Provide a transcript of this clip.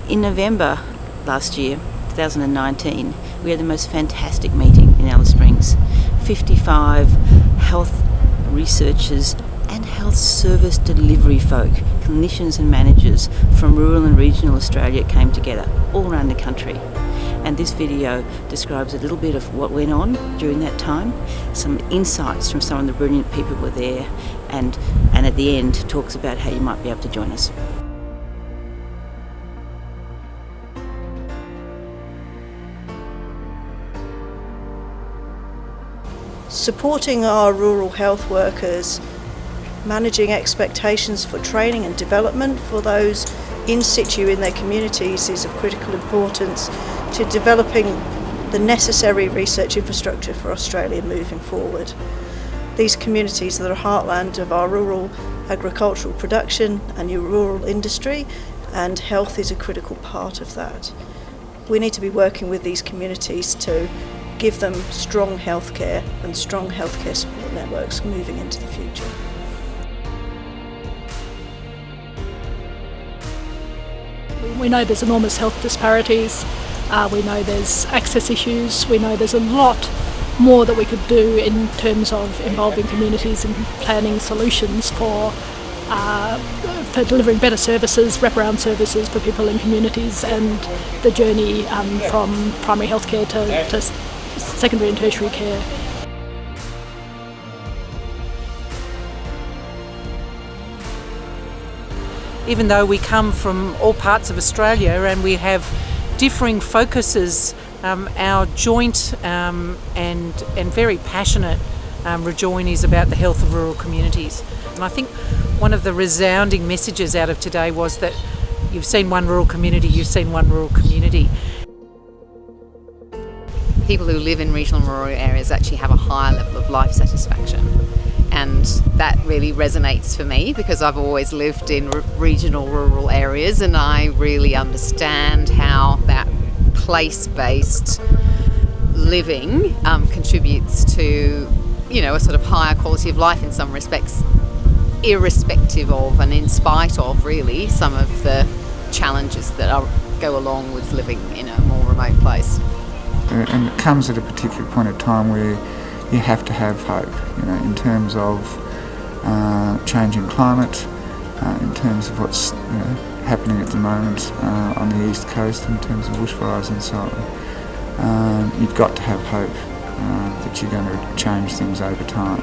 In November last year, 2019, we had the most fantastic meeting in Alice Springs. 55 health researchers and health service delivery folk, clinicians and managers from rural and regional Australia came together all around the country. And this video describes a little bit of what went on during that time, some insights from some of the brilliant people who were there, and at the end talks about how you might be able to join us. Supporting our rural health workers, managing expectations for training and development for those in situ in their communities is of critical importance to developing the necessary research infrastructure for Australia moving forward. These communities are the heartland of our rural agricultural production and your rural industry, and health is a critical part of that. We need to be working with these communities to give them strong healthcare and strong healthcare support networks moving into the future. We know there's enormous health disparities, we know there's access issues, we know there's a lot more that we could do in terms of involving communities and planning solutions for delivering better services, wraparound services for people in communities, and the journey from primary health care to secondary and tertiary care. Even though we come from all parts of Australia and we have differing focuses, our joint and very passionate rejoin is about the health of rural communities. And I think one of the resounding messages out of today was that you've seen one rural community, you've seen one rural community. People who live in regional and rural areas actually have a higher level of life satisfaction. And that really resonates for me because I've always lived in regional rural areas, and I really understand how that place-based living contributes to, a sort of higher quality of life in some respects, irrespective of and in spite of really some of the challenges that go along with living in a more remote place. And it comes at a particular point of time where you have to have hope, in terms of changing climate, in terms of what's happening at the moment on the east coast in terms of bushfires and so on. You've got to have hope that you're going to change things over time.